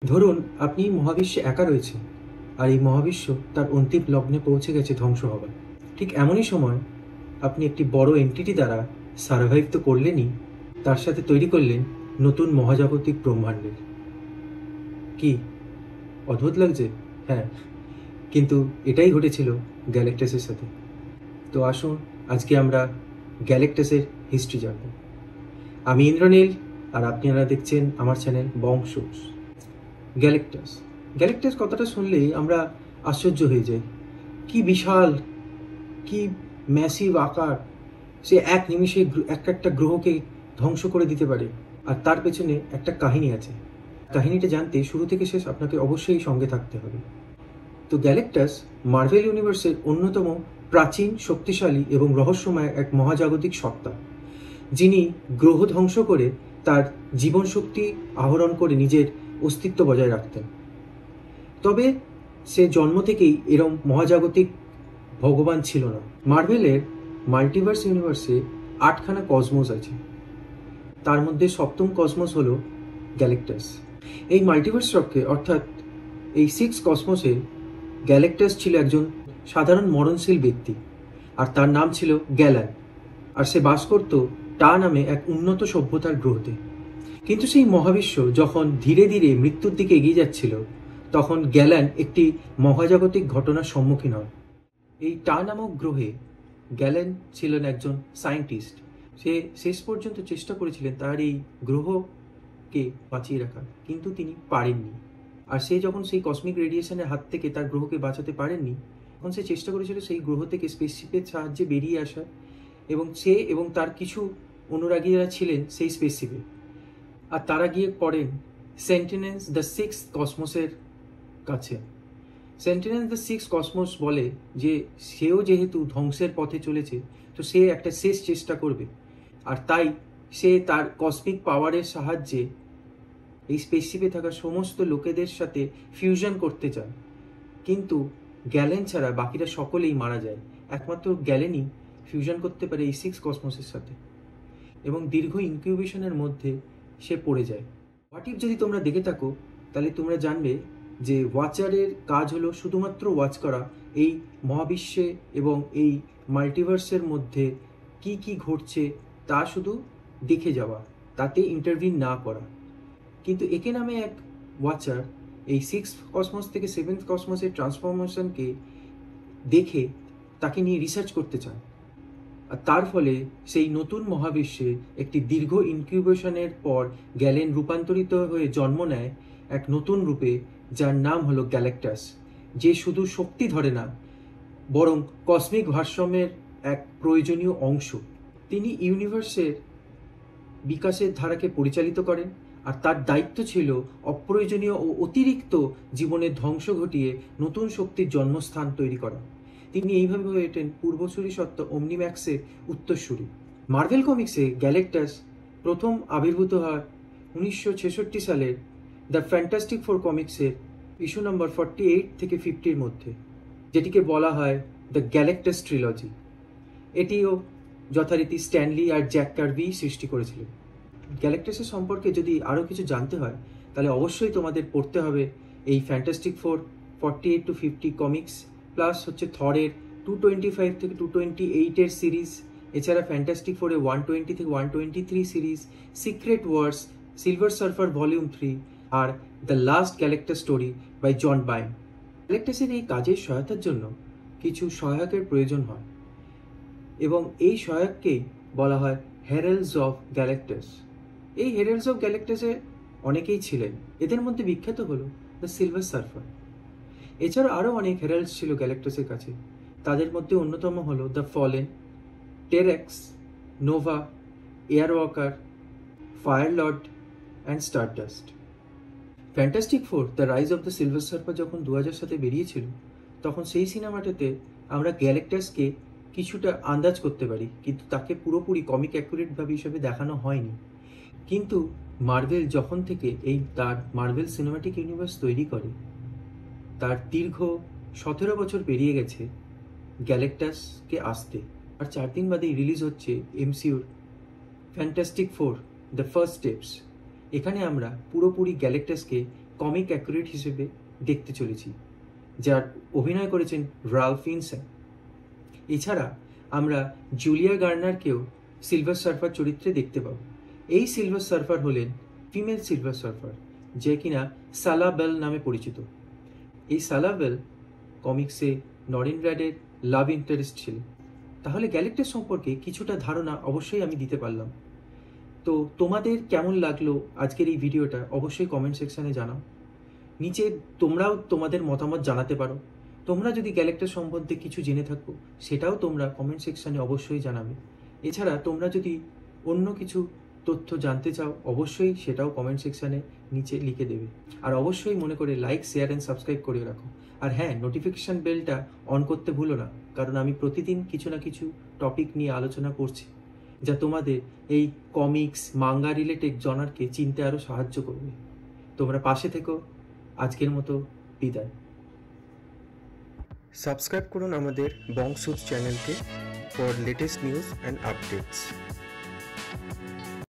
ধরুন আপনি মহাবিশ্বে একা রয়েছেন, আর এই মহাবিশ্ব তার অন্তিম লগ্নে পৌঁছে গেছে ধ্বংস হবার। ঠিক এমনই সময় আপনি একটি বড় এন্টিটি দ্বারা সার্ভাইভ তো করলেনই, তার সাথে তৈরি করলেন নতুন মহাজাগতিক ব্রহ্মাণ্ডের। কি অদ্ভুত লাগছে? হ্যাঁ, কিন্তু এটাই ঘটেছিল গ্যালেক্টাসের সাথে। তো আসুন আজকে আমরা গ্যালেক্টাসের হিস্ট্রি জানব। আমি ইন্দ্রনীল, আর আপনারা দেখছেন আমার চ্যানেল বংশ। গ্যালেক্টাস গ্যালেক্টাস কথাটা শুনলেই আমরা আশ্চর্য হয়ে যাই। কি বিশাল, কি ম্যাসিভ আকার! সে এক নিমিষে একটা গ্রহকে ধ্বংস করে দিতে পারে। আর তার পেছনে একটা কাহিনী আছে। কাহিনীটা জানতে শুরু থেকে শেষ আপনাকে অবশ্যই সঙ্গে থাকতে হবে। তো গ্যালেক্টাস মার্ভেল ইউনিভার্সের অন্যতম প্রাচীন, শক্তিশালী এবং রহস্যময় এক মহাজাগতিক সত্তা, যিনি গ্রহ ধ্বংস করে তার জীবন শক্তি আহরণ করে নিজের অস্তিত্ব বজায় রাখতেন। তবে সে জন্ম থেকেই এরম মহাজাগতিক ভগবান ছিল না। মার্ভেলের মাল্টিভার্স ইউনিভার্সে 8খানা কসমোস আছে। তার মধ্যে 7ম কসমোস হলো গ্যালেক্টাস। এই মাল্টিভার্স চক্রে, অর্থাৎ এই 6 কসমোসে, গ্যালেক্টাস ছিল একজন সাধারণ মরণশীল ব্যক্তি, আর তার নাম ছিল গ্যালান। আর সে বাস করত টা নামে এক উন্নত সভ্যতার গ্রহতে। কিন্তু সেই মহাবিশ্ব যখন ধীরে ধীরে মৃত্যুর দিকে এগিয়ে যাচ্ছিল, তখন গ্যালান একটি মহাজাগতিক ঘটনার সম্মুখীন হন। এই টা নামক গ্রহে গ্যালেন ছিলেন একজন সায়েন্টিস্ট। সে শেষ পর্যন্ত চেষ্টা করেছিলেন তার এই গ্রহকে বাঁচিয়ে রাখার, কিন্তু তিনি পারেননি। আর সে যখন সেই কসমিক রেডিয়েশনের হাত থেকে তার গ্রহকে বাঁচাতে পারেননি, তখন সে চেষ্টা করেছিল সেই গ্রহ থেকে স্পেসশিপের সাহায্যে বেরিয়ে আসা, এবং সে এবং তার কিছু অনুরাগীরা ছিলেন সেই স্পেসশিপে। আর তারা গিয়ে পড়েন সেন্টিনেন্স দ্য 6th কসমোসের কাছে। সেন্টিনেন্স দ্য 6th কসমোস বলে যে সেও যেহেতু ধ্বংসের পথে চলেছে, তো সে একটা শেষ চেষ্টা করবে। আর তাই সে তার কসমিক পাওয়ারের সাহায্যে এই স্পেসশিপে থাকা সমস্ত লোকেদের সাথে ফিউশন করতে চান। কিন্তু গ্যালেন ছাড়া বাকিরা সকলেই মারা যায়। একমাত্র গ্যালেনই ফিউশন করতে পারে এই 6 কসমোসের সাথে, এবং দীর্ঘ ইনকিউবেশনের মধ্যে সে পড়ে যায়। হোয়াট ইফ যদি তোমরা দেখে থাকো, তাহলে তোমরা জানবে যে ওয়াচারের কাজ হলো শুধুমাত্র ওয়াচ করা এই মহাবিশ্বে এবং এই মাল্টিভার্সের মধ্যে কি কি ঘটছে তা শুধু দেখে যাওয়া, তাতে ইন্টারভিউ না করা। কিন্তু একে নামে এক ওয়াচার এই 6th কসমোস থেকে 7th কসমোসের ট্রান্সফরমেশনকে দেখে তাকে নিয়ে রিসার্চ করতে চান। আর তার ফলে সেই নতুন মহাবিশ্বে একটি দীর্ঘ ইনকিউবেশনের পর গ্যালেন রূপান্তরিত হয়ে জন্ম নেয় এক নতুন রূপে, যার নাম হলো গ্যালেক্টাস, যে শুধু শক্তি ধরে না, বরং কসমিক ভারসাম্যের এক প্রয়োজনীয় অংশ। তিনি ইউনিভার্সের বিকাশের ধারাকে পরিচালিত করেন, আর তার দায়িত্ব ছিল অপ্রয়োজনীয় ও অতিরিক্ত জীবনের ধ্বংস ঘটিয়ে নতুন শক্তির জন্মস্থান তৈরি করা। তিনি এইভাবে হয়ে ওঠেন পূর্বসূরি সত্ত্বা ওমনিম্যাক্সের উত্তরসূরি। মার্ভেল কমিক্সে গ্যালেক্টাস প্রথম আবির্ভূত হয় 1966 সালের দ্য ফ্যান্টাস্টিক ফোর কমিক্সের ইস্যু নম্বর 48 থেকে 50-র মধ্যে, যেটিকে বলা হয় দ্য গ্যালেক্টাস ট্রিলজি। এটিও যথারীতি স্ট্যানলি আর জ্যাক কার্বি সৃষ্টি করেছিলেন। গ্যালেক্টাসের সম্পর্কে যদি আরও কিছু জানতে হয়, তাহলে অবশ্যই তোমাদের পড়তে হবে এই fantastic four 48 to 50 comics, plus হচ্ছে থরের 225 থেকে 228-এর সিরিজ, এছাড়া ফ্যান্টাস্টিক ফোরে 120 থেকে 123 series, Secret Wars, Silver Surfer volume 3, আর the last Galactus story by John Byrne. গ্যালেক্টাসের এই কাজের সহায়তার জন্য কিছু সহায়কের প্রয়োজন হয়, এবং এই সহায়ককেই বলা হয় হেরাল্ডস অফ গ্যালেক্টাস। এই হেরাল্ডস অফ গ্যালেক্টাসে অনেকেই ছিলেন। এদের মধ্যে বিখ্যাত হলো দ্য সিলভার সার্ফার। এছাড়াও আরও অনেক হেরাল্ডস ছিল গ্যালেক্টাসের কাছে। তাদের মধ্যে অন্যতম হলো the Fallen, Terrax, Nova, Airwalker, Firelord and Stardust. Fantastic Four the Rise of the Silver Surfer যখন 2000 সালে বেরিয়েছিল, তখন সেই সিনেমাটাতে আমরা গ্যালেক্টাসকে কিছুটা আন্দাজ করতে পারি, কিন্তু তাকে পুরোপুরি কমিক অ্যাকুরেটভাবে হিসেবে দেখানো হয়নি। কিন্তু মার্ভেল যখন থেকে তার মার্ভেল সিনেমাটিক ইউনিভার্স তৈরি করে, তার দীর্ঘ 17 বছর পেরিয়ে গেছে গ্যালেক্টাসকে আসতে। আর 4 দিন বাদেই রিলিজ হচ্ছে এমসিইউর Fantastic Four the First Steps. এখানে আমরা পুরোপুরি গ্যালেক্টাসকে কমিক অ্যাকুরেট হিসেবে দেখতে চলেছি, যার অভিনয় করেছেন রাল্ফ ফিনসেন। এছাড়া আমরা জুলিয়া গার্নারকেও সিলভার সার্ফার চরিত্রে দেখতে পাবো। এই সিলভার সার্ফার হলেন ফিমেল সিলভার সার্ফার, যে কিনা সালা বেল নামে পরিচিত। এই সালা বেল কমিক্সে নরিন র্যাডের লাভ ইন্টারেস্ট ছিল। তাহলে গ্যালেক্টাস সম্পর্কে কিছুটা ধারণা অবশ্যই আমি দিতে পারলাম। তো তোমাদের কেমন লাগলো আজকের এই ভিডিওটা অবশ্যই কমেন্ট সেকশানে জানাও। নিচে তোমরাও তোমাদের মতামত জানাতে পারো। তোমরা যদি গ্যালেক্টাস সম্বন্ধে কিছু জেনে থাকো সেটাও তোমরা কমেন্ট সেকশানে অবশ্যই জানাবে। এছাড়া তোমরা যদি অন্য কিছু তথ্য জানতে চাও অবশ্যই সেটাও কমেন্ট সেকশানে নিচে লিখে দেবে। আর অবশ্যই মনে করে লাইক, শেয়ার অ্যান্ড সাবস্ক্রাইব করে রাখো। আর হ্যাঁ, নোটিফিকেশান বেলটা অন করতে ভুলো না, কারণ আমি প্রতিদিন কিছু না কিছু টপিক নিয়ে আলোচনা করছি, যা তোমাদের এই কমিক্স মাঙ্গা রিলেটেড জনারকে চিনতে আরও সাহায্য করবে। তোমরা পাশে থেকো। আজকের মতো বিদায়। সাবস্ক্রাইব করুন আমাদের বং সুজ চ্যানেলকে for latest news and updates.